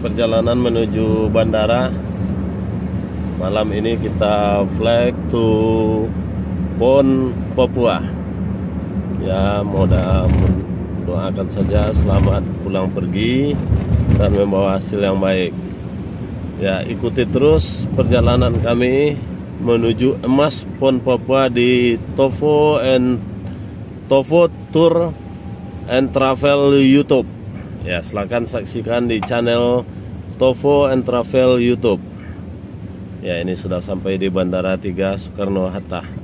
perjalanan menuju bandara. Malam ini kita fly to Pon Papua. Ya, doakan saja selamat pulang pergi dan membawa hasil yang baik. Ya, ikuti terus perjalanan kami menuju Emas Pon Papua di Tovo Tour and Travel YouTube. Ya, silakan saksikan di channel Tovo and Travel YouTube. Ya, ini sudah sampai di Bandara 3 Soekarno Hatta.